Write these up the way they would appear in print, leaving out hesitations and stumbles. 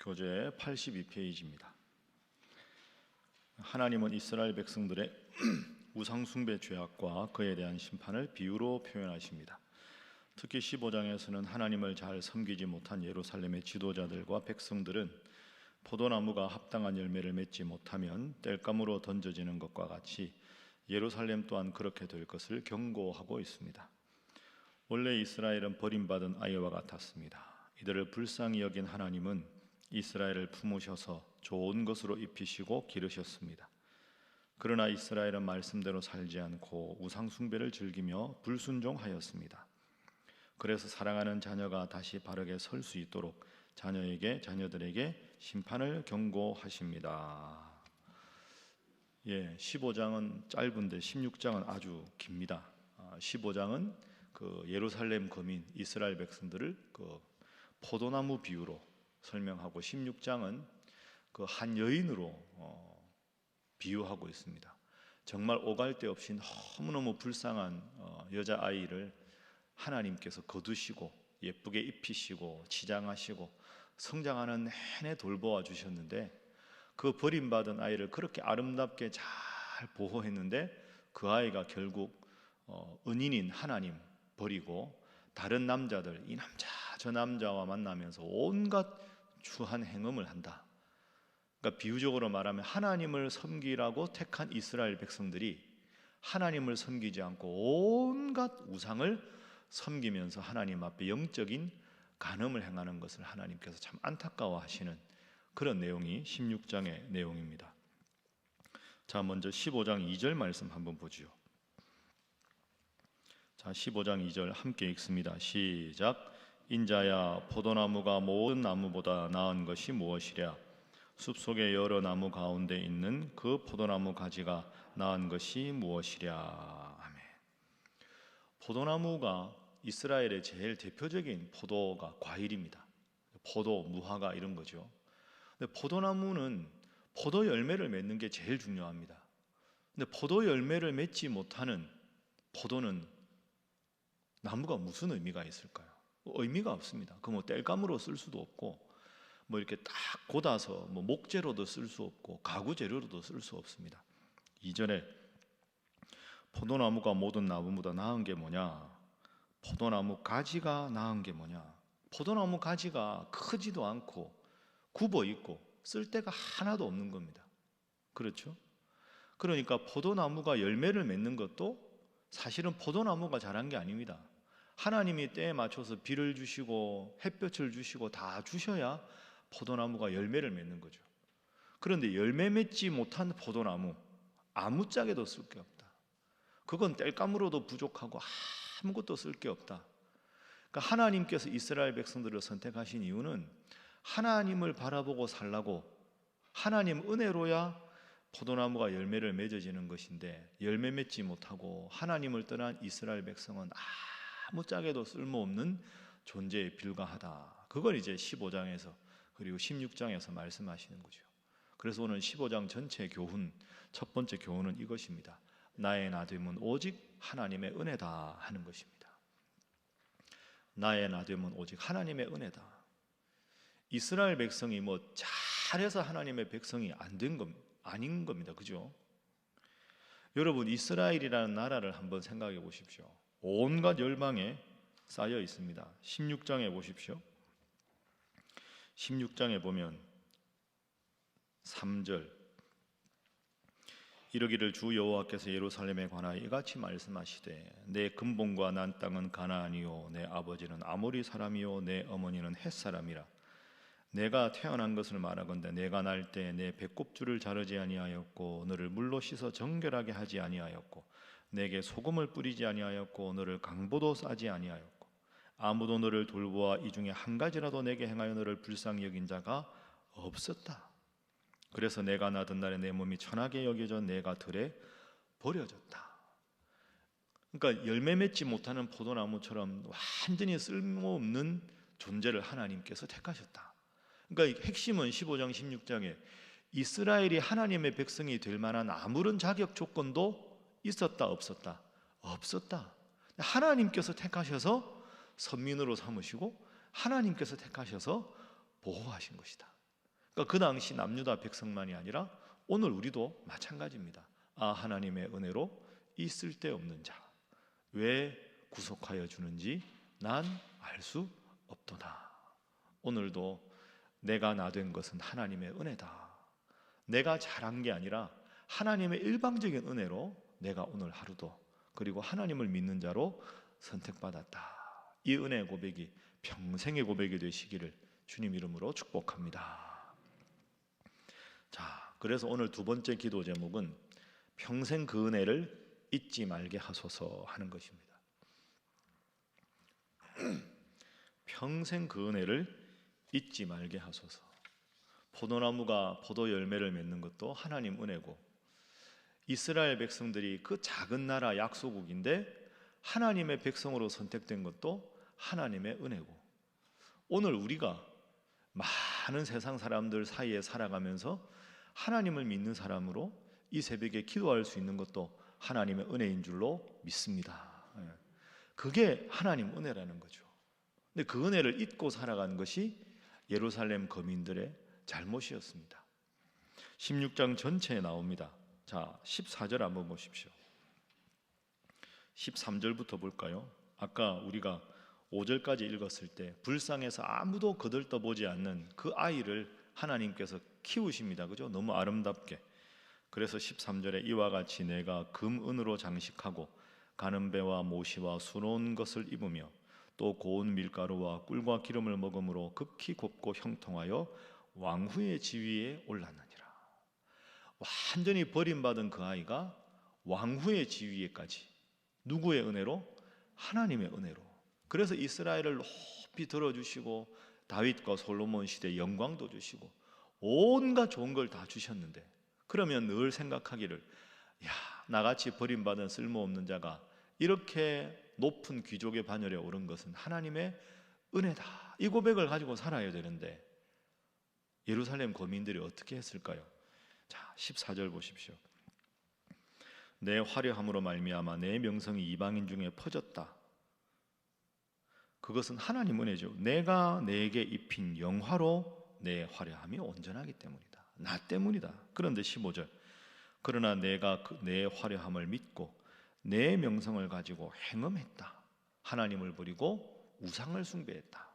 교재 82페이지입니다. 하나님은 이스라엘 백성들의 우상숭배 죄악과 그에 대한 심판을 비유로 표현하십니다. 특히 15장에서는 하나님을 잘 섬기지 못한 예루살렘의 지도자들과 백성들은 포도나무가 합당한 열매를 맺지 못하면 땔감으로 던져지는 것과 같이 예루살렘 또한 그렇게 될 것을 경고하고 있습니다. 원래 이스라엘은 버림받은 아이와 같았습니다. 이들을 불쌍히 여긴 하나님은 이스라엘을 품으셔서 좋은 것으로 입히시고 기르셨습니다. 그러나 이스라엘은 말씀대로 살지 않고 우상 숭배를 즐기며 불순종하였습니다. 그래서 사랑하는 자녀가 다시 바르게 설 수 있도록 자녀들에게 심판을 경고하십니다. 15장은 짧은데 16장은 아주 깁니다. 15장은 그 예루살렘 거민 이스라엘 백성들을 그 포도나무 비유로 설명하고 16장은 그 한 여인으로 비유하고 있습니다. 정말 오갈 데 없이 너무너무 불쌍한 여자아이를 하나님께서 거두시고 예쁘게 입히시고 치장하시고 성장하는 내내 돌보아 주셨는데, 그 버림받은 아이를 그렇게 아름답게 잘 보호했는데 그 아이가 결국 은인인 하나님 버리고 다른 남자들, 이 남자 저 남자와 만나면서 온갖 추한 행음을 한다. 그러니까 비유적으로 말하면 하나님을 섬기라고 택한 이스라엘 백성들이 하나님을 섬기지 않고 온갖 우상을 섬기면서 하나님 앞에 영적인 간음을 행하는 것을 하나님께서 참 안타까워하시는 그런 내용이 16장의 내용입니다. 자, 먼저 15장 2절 말씀 한번 보지요. 자, 15장 2절 함께 읽습니다. 시작. 인자야, 포도나무가 모든 나무보다 나은 것이 무엇이랴? 숲속의 여러 나무 가운데 있는 그 포도나무 가지가 나은 것이 무엇이랴? 아멘. 포도나무가 이스라엘의 제일 대표적인 포도가 과일입니다. 포도, 무화과 이런 거죠. 근데 포도나무는 포도 열매를 맺는 게 제일 중요합니다. 근데 포도 열매를 맺지 못하는 포도는 나무가 무슨 의미가 있을까요? 의미가 없습니다. 그 뭐 땔감으로 쓸 수도 없고, 뭐 이렇게 딱 god아서 뭐 목재로도 쓸 수 없고 가구 재료로도 쓸 수 없습니다. 2절에 포도나무가 모든 나무보다 나은 게 뭐냐? 포도나무 가지가 나은 게 뭐냐? 포도나무 가지가 크지도 않고 굽어 있고 쓸 데가 하나도 없는 겁니다. 그렇죠? 그러니까 포도나무가 열매를 맺는 것도 사실은 포도나무가 자란 게 아닙니다. 하나님이 때에 맞춰서 비를 주시고 햇볕을 주시고 다 주셔야 포도나무가 열매를 맺는 거죠. 그런데 열매 맺지 못한 포도나무, 아무짝에도 쓸 게 없다. 그건 땔감으로도 부족하고 아무것도 쓸 게 없다. 그러니까 하나님께서 이스라엘 백성들을 선택하신 이유는 하나님을 바라보고 살라고, 하나님 은혜로야 포도나무가 열매를 맺어지는 것인데, 열매 맺지 못하고 하나님을 떠난 이스라엘 백성은 아무짝에도 쓸모없는 존재에 불과하다. 그걸 이제 15장에서 그리고 16장에서 말씀하시는 거죠. 그래서 오늘 15장 전체 교훈, 첫 번째 교훈은 이것입니다. 나의 나됨은 오직 하나님의 은혜다 하는 것입니다. 나의 나됨은 오직 하나님의 은혜다. 이스라엘 백성이 뭐 잘해서 하나님의 백성이 안 된 것 아닌 겁니다. 그죠? 여러분, 이스라엘이라는 나라를 한번 생각해 보십시오. 온갖 열방에 쌓여 있습니다. 16장에 보십시오. 16장에 보면 3절 이르기를 주 여호와께서 예루살렘에 관하여 이같이 말씀하시되 내 근본과 난 땅은 가나안이요 내 아버지는 아모리 사람이요 내 어머니는 헷 사람이라. 내가 태어난 것을 말하건대 내가 날 때 내 배꼽줄을 자르지 아니하였고 너를 물로 씻어 정결하게 하지 아니하였고 내게 소금을 뿌리지 아니하였고 너를 강보도 싸지 아니하였고 아무도 너를 돌보아 이 중에 한 가지라도 내게 행하여 너를 불쌍히 여긴 자가 없었다. 그래서 내가 나던 날에 내 몸이 천하게 여겨져 내가 들에 버려졌다. 그러니까 열매 맺지 못하는 포도나무처럼 완전히 쓸모없는 존재를 하나님께서 택하셨다. 그러니까 핵심은 15장 16장에 이스라엘이 하나님의 백성이 될 만한 아무런 자격 조건도 있었다 없었다? 없었다. 하나님께서 택하셔서 선민으로 삼으시고 하나님께서 택하셔서 보호하신 것이다. 그러니까 그 당시 남유다 백성만이 아니라 오늘 우리도 마찬가지입니다. 아, 하나님의 은혜로 이 쓸데없는 자 왜 구속하여 주는지 난 알 수 없도다. 오늘도 내가 나 된 것은 하나님의 은혜다. 내가 잘한 게 아니라 하나님의 일방적인 은혜로 내가 오늘 하루도 그리고 하나님을 믿는 자로 선택받았다. 이 은혜의 고백이 평생의 고백이 되시기를 주님 이름으로 축복합니다. 자, 그래서 오늘 두 번째 기도 제목은 평생 그 은혜를 잊지 말게 하소서 하는 것입니다. 평생 그 은혜를 잊지 말게 하소서. 포도나무가 포도 열매를 맺는 것도 하나님 은혜고, 이스라엘 백성들이 그 작은 나라 약소국인데 하나님의 백성으로 선택된 것도 하나님의 은혜고, 오늘 우리가 많은 세상 사람들 사이에 살아가면서 하나님을 믿는 사람으로 이 새벽에 기도할 수 있는 것도 하나님의 은혜인 줄로 믿습니다. 그게 하나님 은혜라는 거죠. 근데 그 은혜를 잊고 살아간 것이 예루살렘 거민들의 잘못이었습니다. 16장 전체에 나옵니다. 자, 14절 한번 보십시오. 13절부터 볼까요? 아까 우리가 5절까지 읽었을 때 불쌍해서 아무도 거들떠보지 않는 그 아이를 하나님께서 키우십니다. 그죠? 너무 아름답게. 그래서 13절에 이와 같이 내가 금, 은으로 장식하고 가는 배와 모시와 수놓은 것을 입으며 또 고운 밀가루와 꿀과 기름을 먹음으로 극히 곱고 형통하여 왕후의 지위에 올랐느니라. 완전히 버림받은 그 아이가 왕후의 지위에까지, 누구의 은혜로? 하나님의 은혜로. 그래서 이스라엘을 높이 들어주시고 다윗과 솔로몬 시대 영광도 주시고 온갖 좋은 걸 다 주셨는데, 그러면 늘 생각하기를, 야, 나같이 버림받은 쓸모없는 자가 이렇게 높은 귀족의 반열에 오른 것은 하나님의 은혜다. 이 고백을 가지고 살아야 되는데 예루살렘 거민들이 어떻게 했을까요? 자, 14절 보십시오. 내 화려함으로 말미암아 내 명성이 이방인 중에 퍼졌다. 그것은 하나님 은혜죠. 내가 내게 입힌 영화로 내 화려함이 온전하기 때문이다. 나 때문이다. 그런데 15절, 그러나 내가 내 화려함을 믿고 내 명성을 가지고 행음했다. 하나님을 버리고 우상을 숭배했다.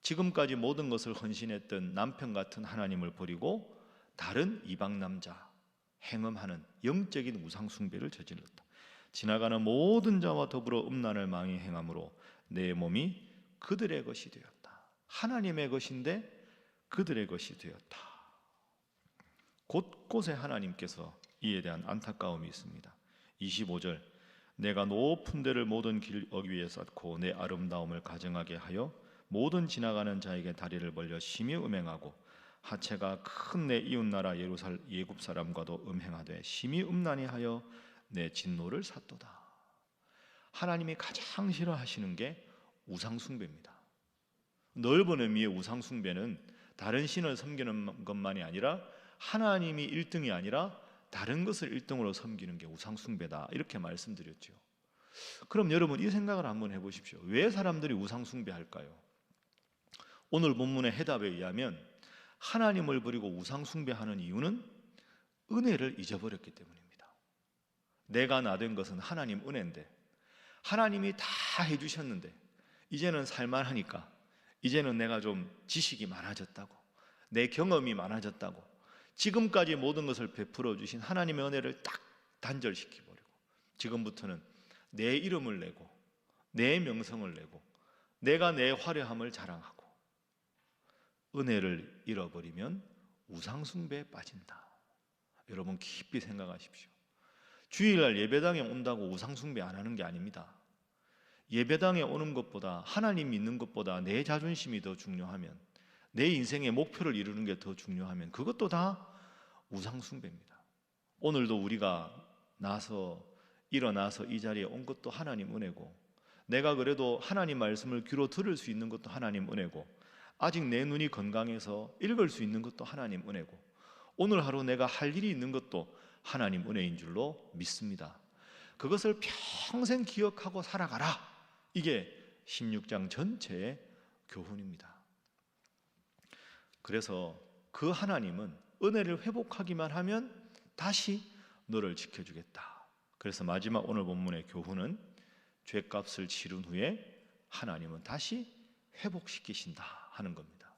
지금까지 모든 것을 헌신했던 남편 같은 하나님을 버리고 다른 이방 남자 행음하는 영적인 우상 숭배를 저질렀다. 지나가는 모든 자와 더불어 음란을 망히 행함으로 내 몸이 그들의 것이 되었다. 하나님의 것인데 그들의 것이 되었다. 곳곳에 하나님께서 이에 대한 안타까움이 있습니다. 25절, 내가 높은 데를 모든 길 위에 쌓고 내 아름다움을 가증하게 하여 모든 지나가는 자에게 다리를 벌려 심히 음행하고 하체가 큰 내 이웃나라 예굽 사람과도 음행하되 심히 음란히 하여 내 진노를 샀도다. 하나님이 가장 싫어하시는 게 우상 숭배입니다. 넓은 의미의 우상 숭배는 다른 신을 섬기는 것만이 아니라 하나님이 1등이 아니라 다른 것을 1등으로 섬기는 게 우상 숭배다, 이렇게 말씀드렸죠. 그럼 여러분 이 생각을 한번 해보십시오. 왜 사람들이 우상 숭배할까요? 오늘 본문의 해답에 의하면 하나님을 버리고 우상 숭배하는 이유는 은혜를 잊어버렸기 때문입니다. 내가 나 된 것은 하나님 은혜인데, 하나님이 다 해주셨는데 이제는 살만하니까, 이제는 내가 좀 지식이 많아졌다고, 내 경험이 많아졌다고, 지금까지 모든 것을 베풀어 주신 하나님의 은혜를 딱 단절시켜버리고 지금부터는 내 이름을 내고 내 명성을 내고 내가 내 화려함을 자랑하고, 은혜를 잃어버리면 우상 숭배에 빠진다. 여러분 깊이 생각하십시오. 주일날 예배당에 온다고 우상 숭배 안 하는 게 아닙니다. 예배당에 오는 것보다, 하나님 믿는 것보다 내 자존심이 더 중요하면, 내 인생의 목표를 이루는 게 더 중요하면 그것도 다 우상 숭배입니다. 오늘도 우리가 일어나서 이 자리에 온 것도 하나님 은혜고, 내가 그래도 하나님 말씀을 귀로 들을 수 있는 것도 하나님 은혜고, 아직 내 눈이 건강해서 읽을 수 있는 것도 하나님 은혜고, 오늘 하루 내가 할 일이 있는 것도 하나님 은혜인 줄로 믿습니다. 그것을 평생 기억하고 살아가라. 이게 16장 전체의 교훈입니다. 그래서 그 하나님은 은혜를 회복하기만 하면 다시 너를 지켜주겠다. 그래서 마지막 오늘 본문의 교훈은 죄값을 치른 후에 하나님은 다시 회복시키신다 하는 겁니다.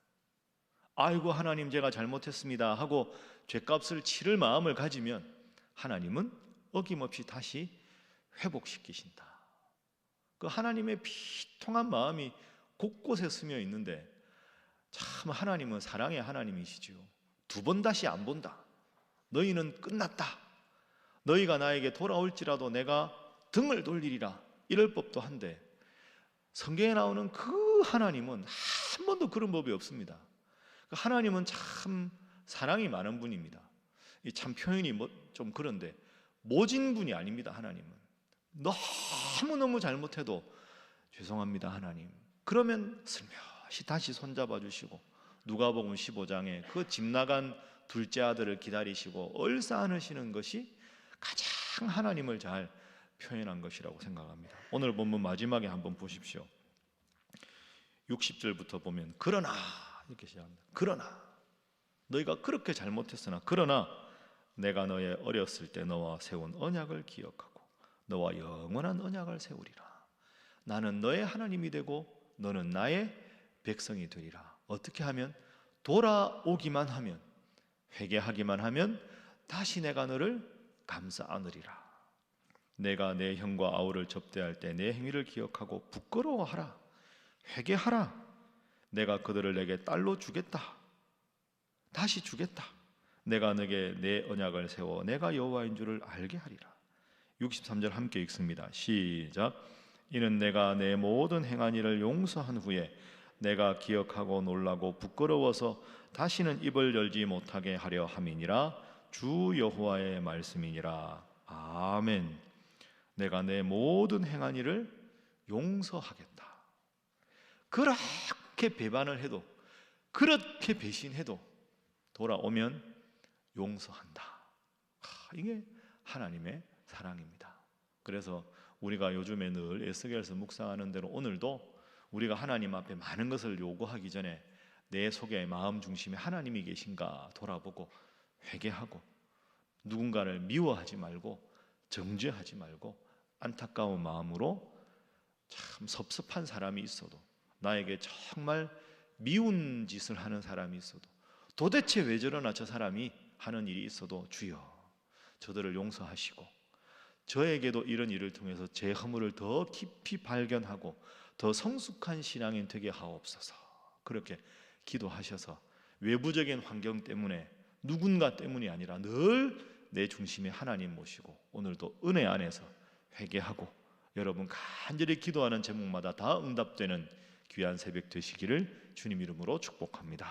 아이고 하나님 제가 잘못했습니다 하고 죄값을 치를 마음을 가지면 하나님은 어김없이 다시 회복시키신다. 그 하나님의 비통한 마음이 곳곳에 스며 있는데 참 하나님은 사랑의 하나님이시지요. 두 번 다시 안 본다. 너희는 끝났다. 너희가 나에게 돌아올지라도 내가 등을 돌리리라. 이럴 법도 한데 성경에 나오는 그 하나님은 한 번도 그런 법이 없습니다. 하나님은 참 사랑이 많은 분입니다. 참 표현이 좀 그런데 모진 분이 아닙니다. 하나님은 너무너무 잘못해도 죄송합니다 하나님. 그러면 슬며시 다시 손잡아 주시고 누가복음 15장에 그 집 나간 둘째 아들을 기다리시고 얼싸안으시는 것이 가장 하나님을 잘 표현한 것이라고 생각합니다. 오늘 본문 마지막에 한번 보십시오. 60절부터 보면 그러나 이렇게 시작합니다. 그러나 너희가 그렇게 잘못했으나 그러나 내가 너의 어렸을 때 너와 세운 언약을 기억하고 너와 영원한 언약을 세우리라. 나는 너의 하나님이 되고 너는 나의 백성이 되리라. 어떻게 하면? 돌아오기만 하면, 회개하기만 하면 다시 내가 너를 감싸 안으리라. 내가 내 형과 아우를 접대할 때 내 행위를 기억하고 부끄러워하라. 회개하라. 내가 그들을 내게 딸로 주겠다. 다시 주겠다. 내가 너에게 내 언약을 세워 내가 여호와인 줄을 알게 하리라. 63절 함께 읽습니다. 시작. 이는 내가 내 모든 행한 일을 용서한 후에 내가 기억하고 놀라고 부끄러워서 다시는 입을 열지 못하게 하려 함이니라. 주 여호와의 말씀이니라. 아멘. 내가 내 모든 행한 일을 용서하겠다. 그렇게 배반을 해도 그렇게 배신해도 돌아오면 용서한다. 이게 하나님의 사랑입니다. 그래서 우리가 요즘에 늘 에스겔서 묵상하는 대로 오늘도 우리가 하나님 앞에 많은 것을 요구하기 전에 내 속에 마음 중심에 하나님이 계신가 돌아보고 회개하고 누군가를 미워하지 말고 정죄하지 말고 안타까운 마음으로 참 섭섭한 사람이 있어도 나에게 정말 미운 짓을 하는 사람이 있어도 도대체 왜 저러나 저 사람이 하는 일이 있어도 주여 저들을 용서하시고 저에게도 이런 일을 통해서 제 허물을 더 깊이 발견하고 더 성숙한 신앙인 되게 하옵소서. 그렇게 기도하셔서 외부적인 환경 때문에 누군가 때문이 아니라 늘 내 중심에 하나님 모시고 오늘도 은혜 안에서 회개하고 여러분 간절히 기도하는 제목마다 다 응답되는 귀한 새벽 되시기를 주님 이름으로 축복합니다.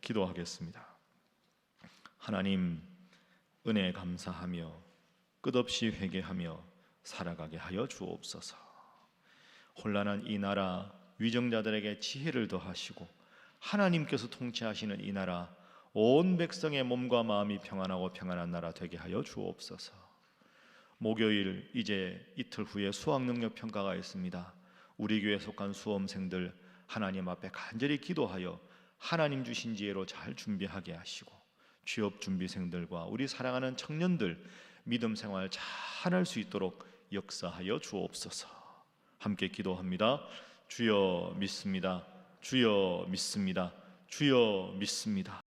기도하겠습니다. 하나님 은혜 감사하며 끝없이 회개하며 살아가게 하여 주옵소서. 혼란한 이 나라 위정자들에게 지혜를 더하시고 하나님께서 통치하시는 이 나라 온 백성의 몸과 마음이 평안하고 평안한 나라 되게 하여 주옵소서. 목요일 이제 이틀 후에 수학능력 평가가 있습니다. 우리 교회에 속한 수험생들 하나님 앞에 간절히 기도하여 하나님 주신 지혜로 잘 준비하게 하시고 취업 준비생들과 우리 사랑하는 청년들 믿음 생활 잘할 수 있도록 역사하여 주옵소서. 함께 기도합니다. 주여 믿습니다. 주여 믿습니다. 주여 믿습니다.